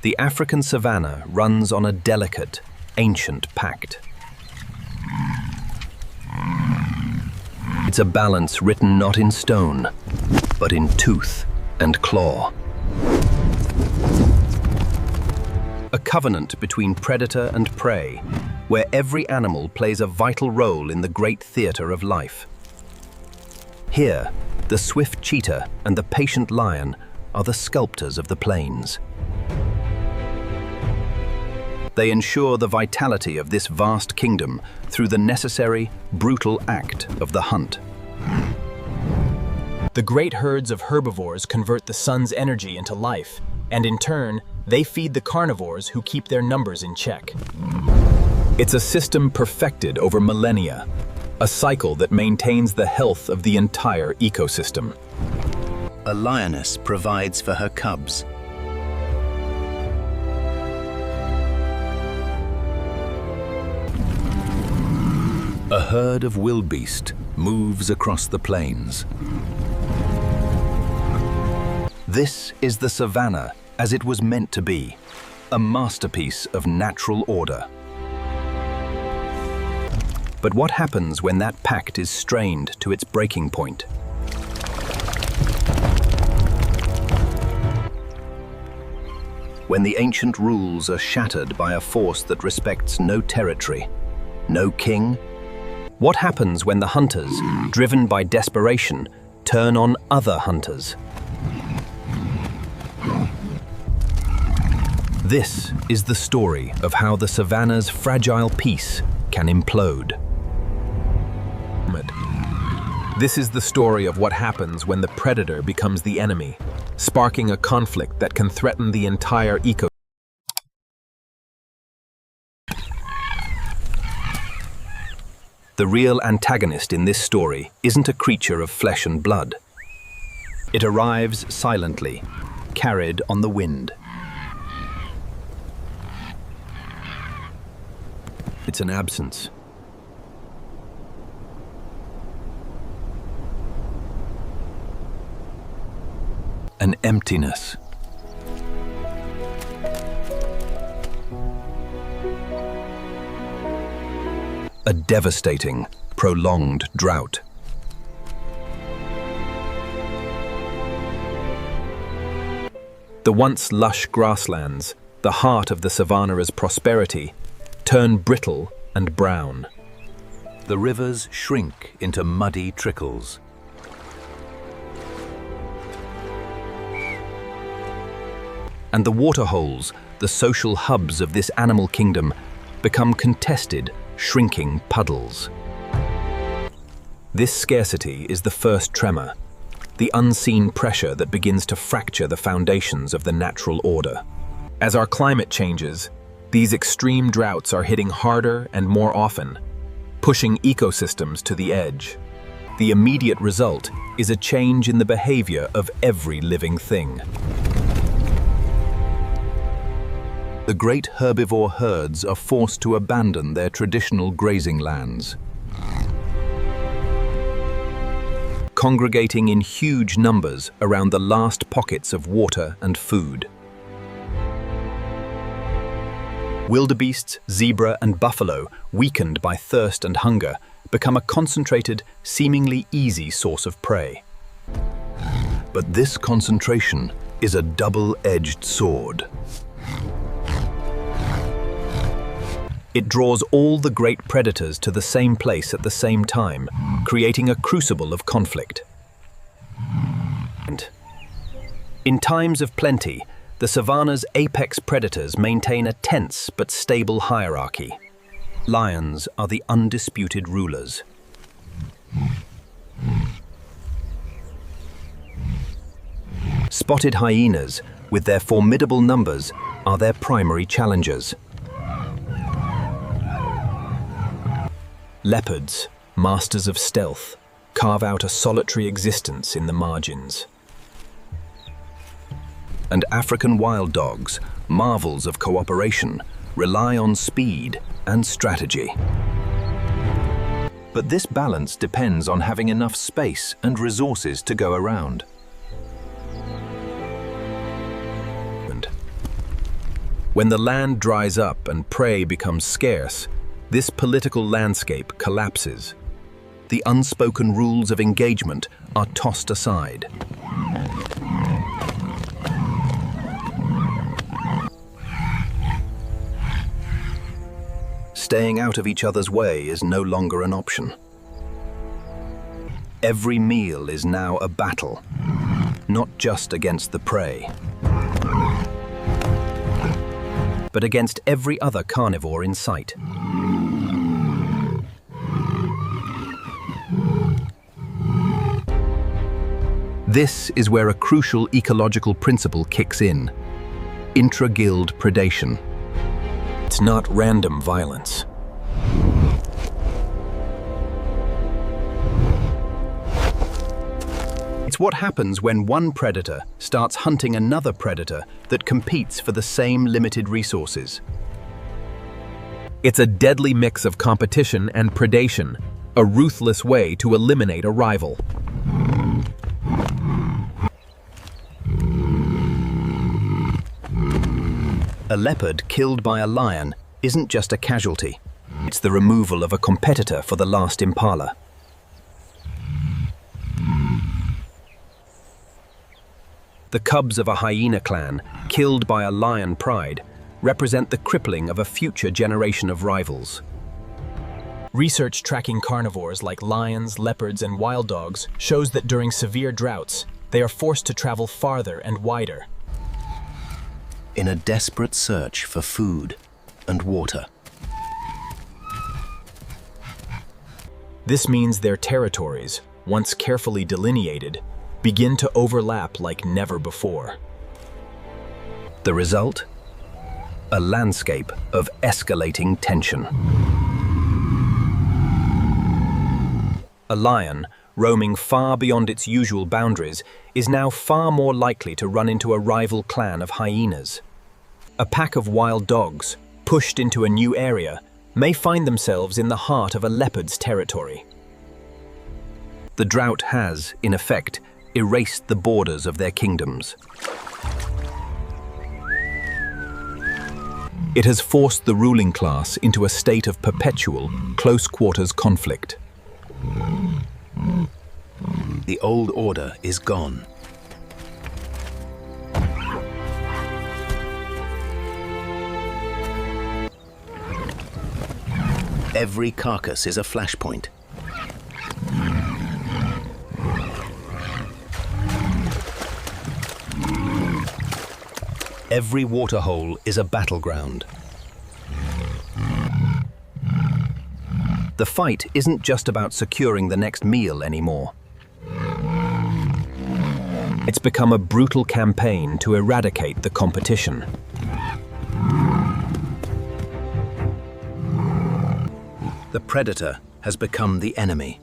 The African savanna runs on a delicate, ancient pact. It's a balance written not in stone, but in tooth and claw. A covenant between predator and prey, where every animal plays a vital role in the great theater of life. Here, the swift cheetah and the patient lion are the sculptors of the plains. They ensure the vitality of this vast kingdom through the necessary, brutal act of the hunt. The great herds of herbivores convert the sun's energy into life, and in turn, they feed the carnivores who keep their numbers in check. It's a system perfected over millennia, a cycle that maintains the health of the entire ecosystem. A lioness provides for her cubs. A herd of wildebeest moves across the plains. This is the savanna as it was meant to be, a masterpiece of natural order. But what happens when that pact is strained to its breaking point? When the ancient rules are shattered by a force that respects no territory, no king? What happens when the hunters, driven by desperation, turn on other hunters? This is the story of how the savanna's fragile peace can implode. This is the story of what happens when the predator becomes the enemy, sparking a conflict that can threaten the entire ecosystem. The real antagonist in this story isn't a creature of flesh and blood. It arrives silently, carried on the wind. It's an absence. An emptiness. A devastating, prolonged drought. The once lush grasslands, the heart of the savanna's prosperity, turn brittle and brown. The rivers shrink into muddy trickles. And the waterholes, the social hubs of this animal kingdom, become contested, shrinking puddles. This scarcity is the first tremor, the unseen pressure that begins to fracture the foundations of the natural order. As our climate changes, these extreme droughts are hitting harder and more often, pushing ecosystems to the edge. The immediate result is a change in the behavior of every living thing. The great herbivore herds are forced to abandon their traditional grazing lands, congregating in huge numbers around the last pockets of water and food. Wildebeests, zebra, and buffalo, weakened by thirst and hunger, become a concentrated, seemingly easy source of prey. But this concentration is a double-edged sword. It draws all the great predators to the same place at the same time, creating a crucible of conflict. In times of plenty, the savanna's apex predators maintain a tense but stable hierarchy. Lions are the undisputed rulers. Spotted hyenas, with their formidable numbers, are their primary challengers. Leopards, masters of stealth, carve out a solitary existence in the margins. And African wild dogs, marvels of cooperation, rely on speed and strategy. But this balance depends on having enough space and resources to go around. When the land dries up and prey becomes scarce, this political landscape collapses. The unspoken rules of engagement are tossed aside. Staying out of each other's way is no longer an option. Every meal is now a battle, not just against the prey, but against every other carnivore in sight. This is where a crucial ecological principle kicks in: intraguild predation. It's not random violence. It's what happens when one predator starts hunting another predator that competes for the same limited resources. It's a deadly mix of competition and predation, a ruthless way to eliminate a rival. A leopard killed by a lion isn't just a casualty. It's the removal of a competitor for the last impala. The cubs of a hyena clan, killed by a lion pride, represent the crippling of a future generation of rivals. Research tracking carnivores like lions, leopards, and wild dogs shows that during severe droughts, they are forced to travel farther and wider. In a desperate search for food and water. This means their territories, once carefully delineated, begin to overlap like never before. The result? A landscape of escalating tension. A lion, roaming far beyond its usual boundaries, is now far more likely to run into a rival clan of hyenas. A pack of wild dogs, pushed into a new area, may find themselves in the heart of a leopard's territory. The drought has, in effect, erased the borders of their kingdoms. It has forced the ruling class into a state of perpetual, close-quarters conflict. The old order is gone. Every carcass is a flashpoint. Every waterhole is a battleground. The fight isn't just about securing the next meal anymore. It's become a brutal campaign to eradicate the competition. The predator has become the enemy.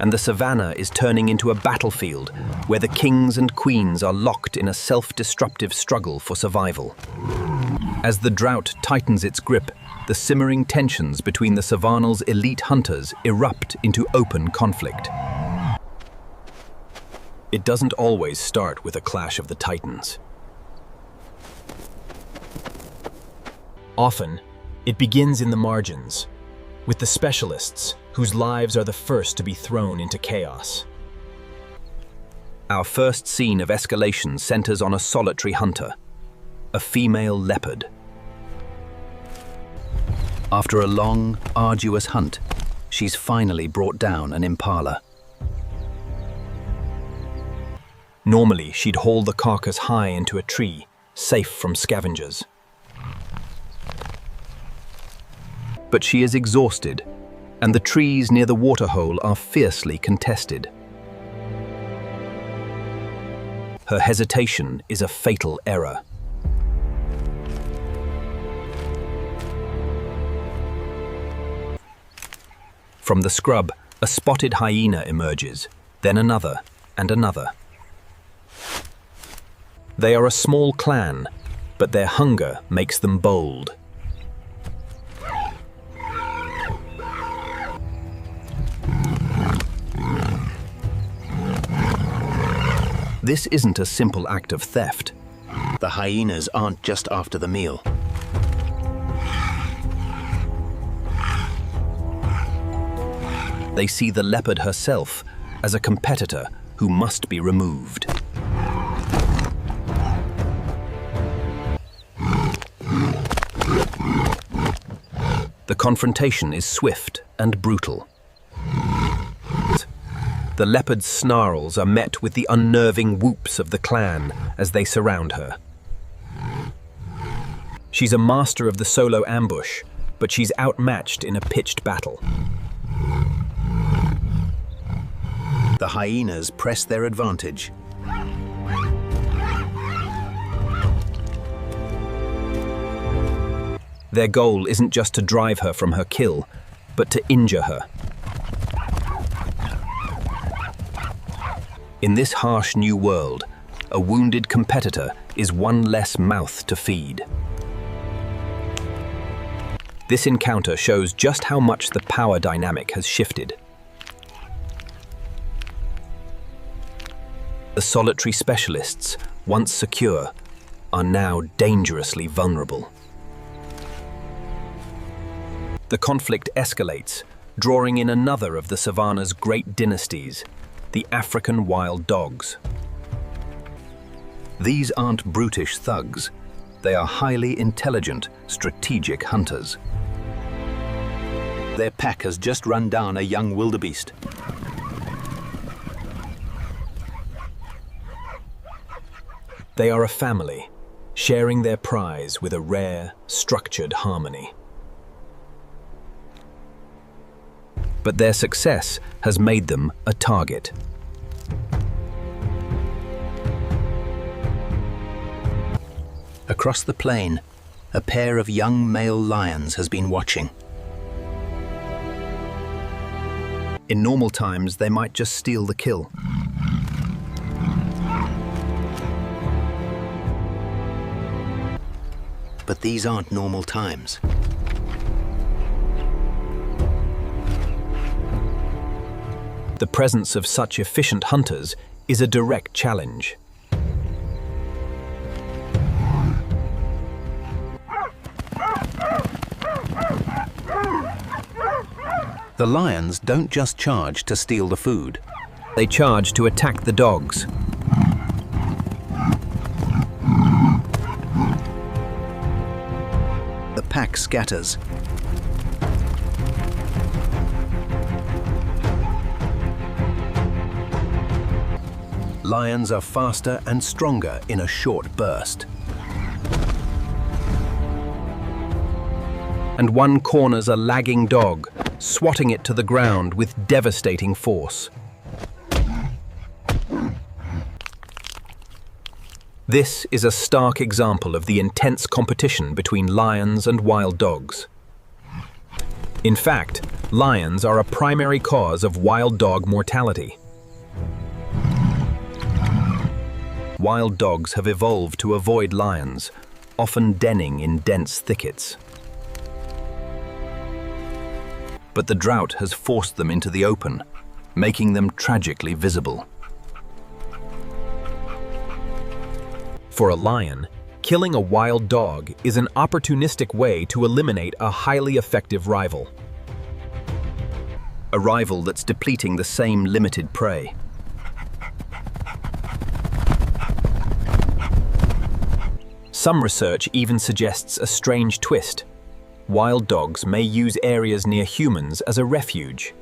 And the savanna is turning into a battlefield where the kings and queens are locked in a self-destructive struggle for survival. As the drought tightens its grip, the simmering tensions between the savanna's elite hunters erupt into open conflict. It doesn't always start with a clash of the titans. Often, it begins in the margins, with the specialists whose lives are the first to be thrown into chaos. Our first scene of escalation centers on a solitary hunter, a female leopard. After a long, arduous hunt, she's finally brought down an impala. Normally, she'd haul the carcass high into a tree, safe from scavengers. But she is exhausted, and the trees near the waterhole are fiercely contested. Her hesitation is a fatal error. From the scrub, a spotted hyena emerges, then another and another. They are a small clan, but their hunger makes them bold. This isn't a simple act of theft. The hyenas aren't just after the meal. They see the leopard herself as a competitor who must be removed. The confrontation is swift and brutal. The leopard's snarls are met with the unnerving whoops of the clan as they surround her. She's a master of the solo ambush, but she's outmatched in a pitched battle. The hyenas press their advantage. Their goal isn't just to drive her from her kill, but to injure her. In this harsh new world, a wounded competitor is one less mouth to feed. This encounter shows just how much the power dynamic has shifted. The solitary specialists, once secure, are now dangerously vulnerable. The conflict escalates, drawing in another of the Savanna's great dynasties, the African wild dogs. These aren't brutish thugs. They are highly intelligent, strategic hunters. Their pack has just run down a young wildebeest. They are a family, sharing their prize with a rare, structured harmony. But their success has made them a target. Across the plain, a pair of young male lions has been watching. In normal times, they might just steal the kill. But these aren't normal times. The presence of such efficient hunters is a direct challenge. The lions don't just charge to steal the food. They charge to attack the dogs. The pack scatters. Lions are faster and stronger in a short burst. And one corners a lagging dog, swatting it to the ground with devastating force. This is a stark example of the intense competition between lions and wild dogs. In fact, lions are a primary cause of wild dog mortality. Wild dogs have evolved to avoid lions, often denning in dense thickets. But the drought has forced them into the open, making them tragically visible. For a lion, killing a wild dog is an opportunistic way to eliminate a highly effective rival. A rival that's depleting the same limited prey. Some research even suggests a strange twist. Wild dogs may use areas near humans as a refuge,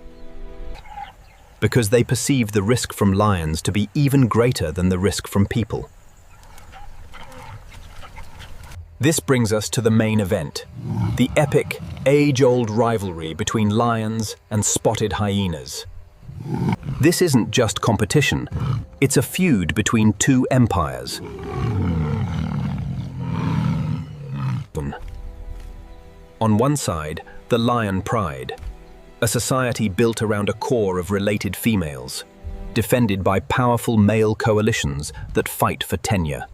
because they perceive the risk from lions to be even greater than the risk from people. This brings us to the main event, the epic, age-old rivalry between lions and spotted hyenas. This isn't just competition, it's a feud between two empires. On one side, the lion pride, a society built around a core of related females, defended by powerful male coalitions that fight for tenure.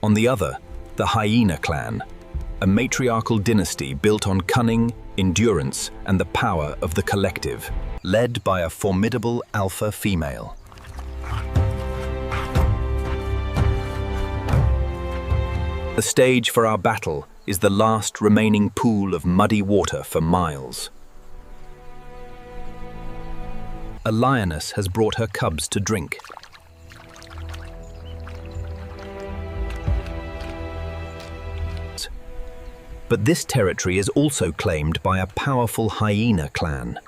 On the other, the hyena clan, a matriarchal dynasty built on cunning, endurance, and the power of the collective. led by a formidable alpha female. The stage for our battle is the last remaining pool of muddy water for miles. A lioness has brought her cubs to drink. But this territory is also claimed by a powerful hyena clan.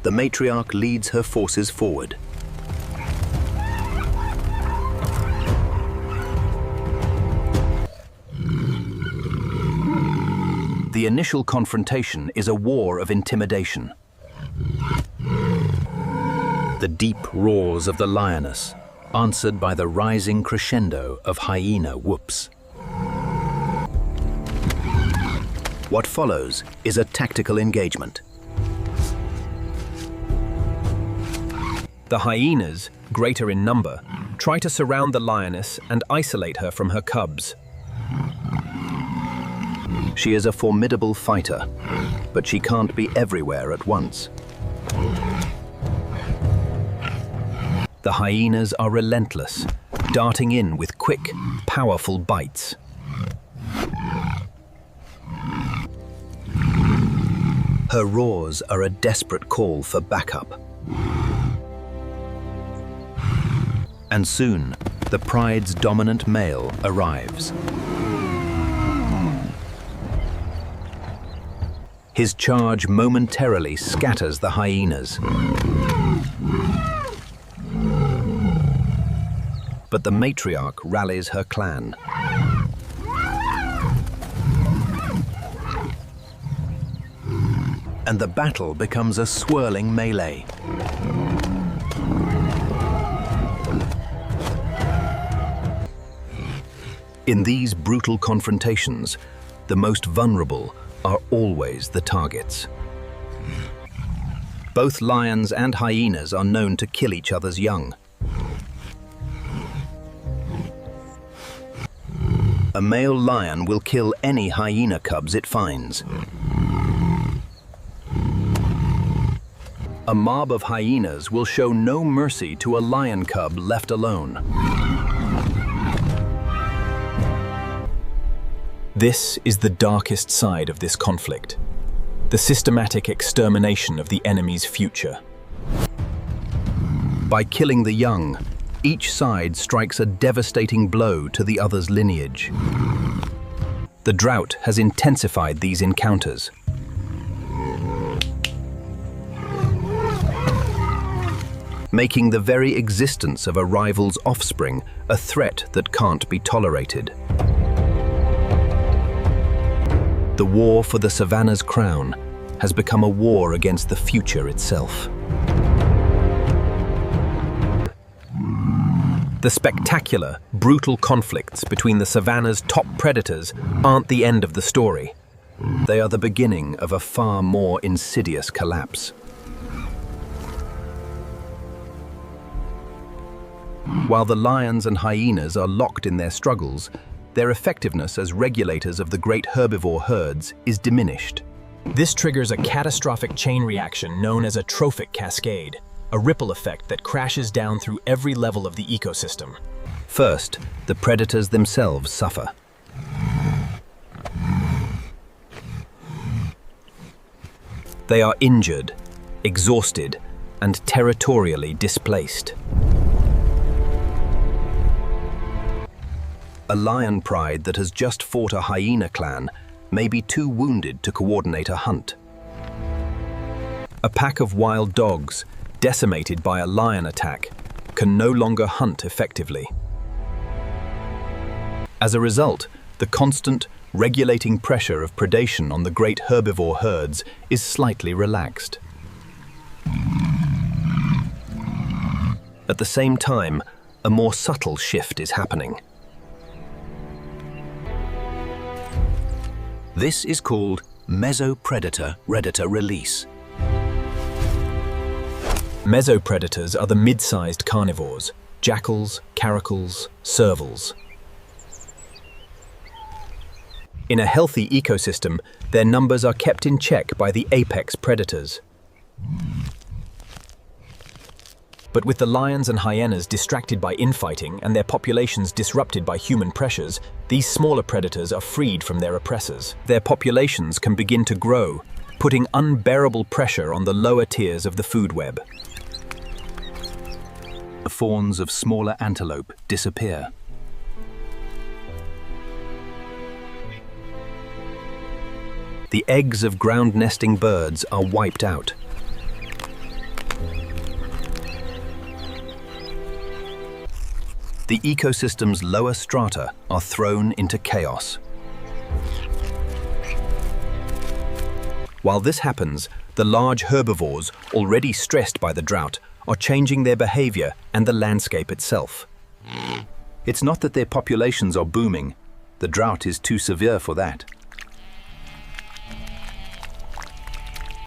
The matriarch leads her forces forward. The initial confrontation is a war of intimidation. The deep roars of the lioness, answered by the rising crescendo of hyena whoops. What follows is a tactical engagement. The hyenas, greater in number, try to surround the lioness and isolate her from her cubs. She is a formidable fighter, but she can't be everywhere at once. The hyenas are relentless, darting in with quick, powerful bites. Her roars are a desperate call for backup. And soon, the pride's dominant male arrives. His charge momentarily scatters the hyenas. But the matriarch rallies her clan. And the battle becomes a swirling melee. In these brutal confrontations, the most vulnerable are always the targets. Both lions and hyenas are known to kill each other's young. A male lion will kill any hyena cubs it finds. A mob of hyenas will show no mercy to a lion cub left alone. This is the darkest side of this conflict, the systematic extermination of the enemy's future. By killing the young, each side strikes a devastating blow to the other's lineage. The drought has intensified these encounters. Making the very existence of a rival's offspring a threat that can't be tolerated. The war for the Savanna's crown has become a war against the future itself. The spectacular, brutal conflicts between the Savanna's top predators aren't the end of the story. They are the beginning of a far more insidious collapse. While the lions and hyenas are locked in their struggles, their effectiveness as regulators of the great herbivore herds is diminished. This triggers a catastrophic chain reaction known as a trophic cascade, a ripple effect that crashes down through every level of the ecosystem. First, the predators themselves suffer. They are injured, exhausted, and territorially displaced. A lion pride that has just fought a hyena clan may be too wounded to coordinate a hunt. A pack of wild dogs, decimated by a lion attack, can no longer hunt effectively. As a result, the constant, regulating pressure of predation on the great herbivore herds is slightly relaxed. At the same time, a more subtle shift is happening. This is called mesopredator-redator release. Mesopredators are the mid-sized carnivores, jackals, caracals, servals. In a healthy ecosystem, Their numbers are kept in check by the apex predators. But with the lions and hyenas distracted by infighting and their populations disrupted by human pressures, these smaller predators are freed from their oppressors. Their populations can begin to grow, putting unbearable pressure on the lower tiers of the food web. The fawns of smaller antelope disappear. The eggs of ground-nesting birds are wiped out. The ecosystem's lower strata are thrown into chaos. While this happens, the large herbivores, already stressed by the drought, are changing their behavior and the landscape itself. It's not that their populations are booming. The drought is too severe for that.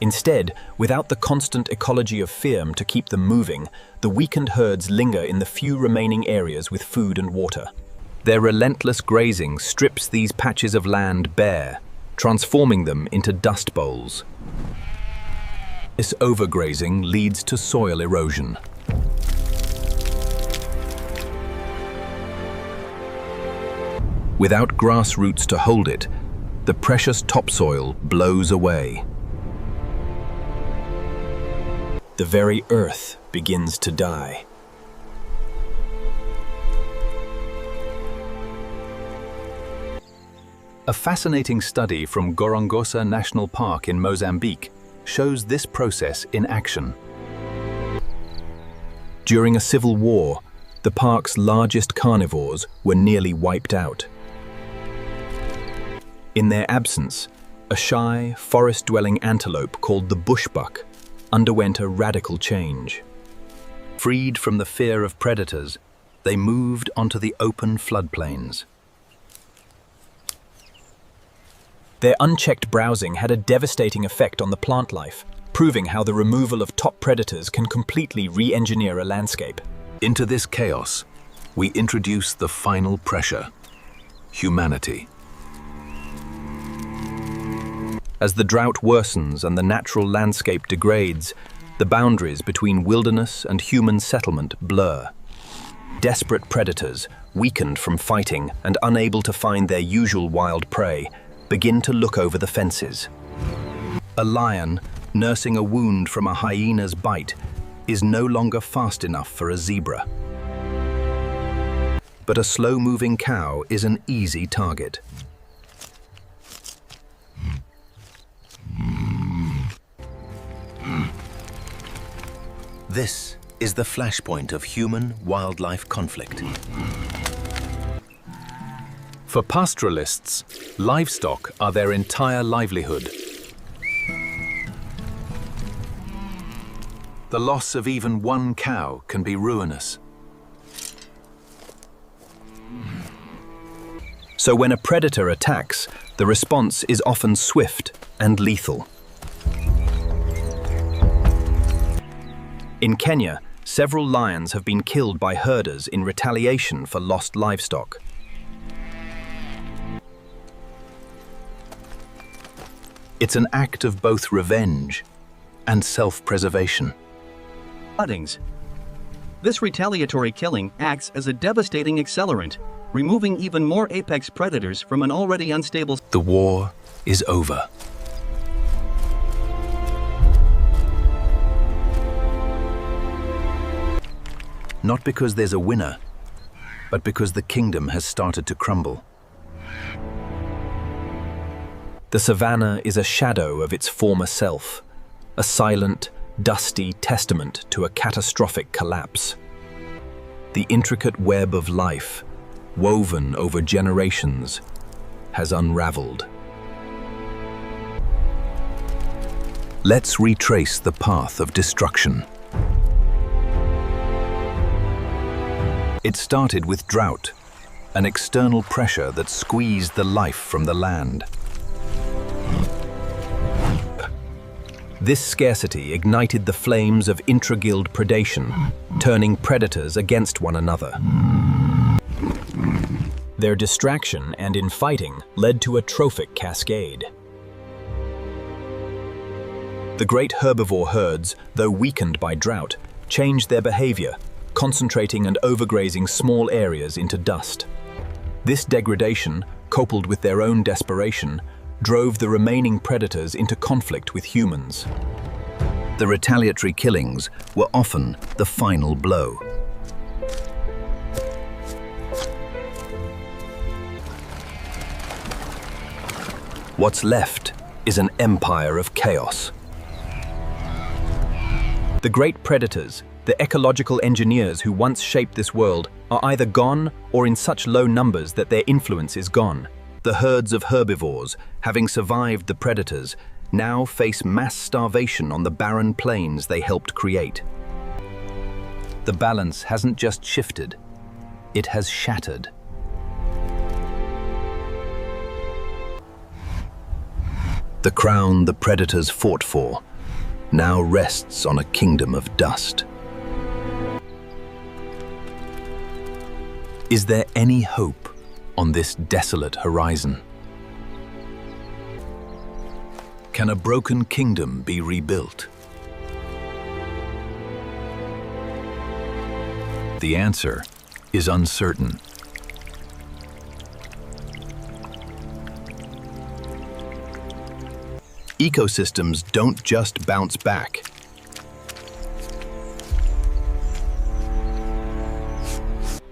Instead, without the constant ecology of fear to keep them moving, the weakened herds linger in the few remaining areas with food and water. Their relentless grazing strips these patches of land bare, transforming them into dust bowls. This overgrazing leads to soil erosion. Without grass roots to hold it, the precious topsoil blows away. The very earth begins to die. A fascinating study from Gorongosa National Park in Mozambique shows this process in action. During a civil war, the park's largest carnivores were nearly wiped out. In their absence, a shy, forest-dwelling antelope called the bushbuck underwent a radical change. Freed from the fear of predators, they moved onto the open floodplains. Their unchecked browsing had a devastating effect on the plant life, proving how the removal of top predators can completely re-engineer a landscape. Into this chaos, we introduce the final pressure: humanity. As the drought worsens and the natural landscape degrades, the boundaries between wilderness and human settlement blur. Desperate predators, weakened from fighting and unable to find their usual wild prey, begin to look over the fences. A lion, nursing a wound from a hyena's bite, is no longer fast enough for a zebra. But a slow-moving cow is an easy target. This is the flashpoint of human-wildlife conflict. For pastoralists, livestock are their entire livelihood. The loss of even one cow can be ruinous. So when a predator attacks, the response is often swift and lethal. In Kenya, several lions have been killed by herders in retaliation for lost livestock. It's an act of both revenge and self-preservation. This retaliatory killing acts as a devastating accelerant, removing even more apex predators from an already unstable. The war is over. Not because there's a winner, but because the kingdom has started to crumble. The savanna is a shadow of its former self, a silent, dusty testament to a catastrophic collapse. The intricate web of life, woven over generations, has unraveled. Let's retrace the path of destruction. It started with drought, an external pressure that squeezed the life from the land. This scarcity ignited the flames of intraguild predation, turning predators against one another. Their distraction and infighting led to a trophic cascade. The great herbivore herds, though weakened by drought, changed their behavior, concentrating and overgrazing small areas into dust. This degradation, coupled with their own desperation, drove the remaining predators into conflict with humans. The retaliatory killings were often the final blow. What's left is an empire of chaos. The great predators, the ecological engineers who once shaped this world, are either gone or in such low numbers that their influence is gone. The herds of herbivores, having survived the predators, now face mass starvation on the barren plains they helped create. The balance hasn't just shifted, it has shattered. The crown the predators fought for now rests on a kingdom of dust. Is there any hope on this desolate horizon? Can a broken kingdom be rebuilt? The answer is uncertain. Ecosystems don't just bounce back.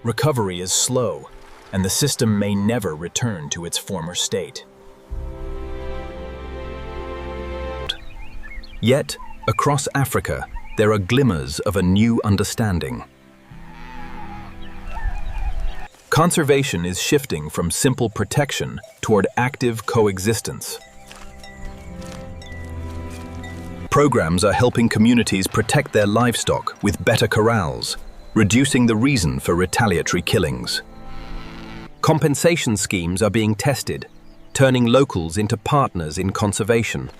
Recovery is slow, and the system may never return to its former state. Yet, across Africa, there are glimmers of a new understanding. Conservation is shifting from simple protection toward active coexistence. Programs are helping communities protect their livestock with better corrals, reducing the reason for retaliatory killings. Compensation schemes are being tested, turning locals into partners in conservation.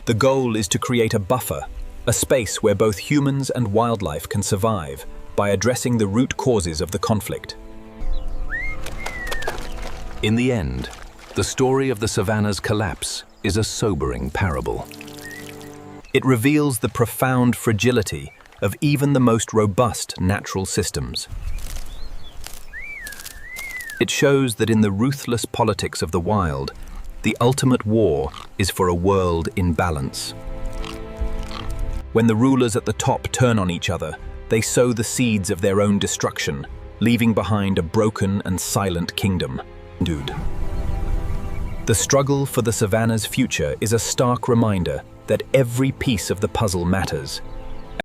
The goal is to create a buffer, a space where both humans and wildlife can survive by addressing the root causes of the conflict. In the end, the story of the Savanna's collapse is a sobering parable. It reveals the profound fragility of even the most robust natural systems. It shows that in the ruthless politics of the wild, the ultimate war is for a world in balance. When the rulers at the top turn on each other, they sow the seeds of their own destruction, leaving behind a broken and silent kingdom. The struggle for the Savanna's future is a stark reminder that every piece of the puzzle matters,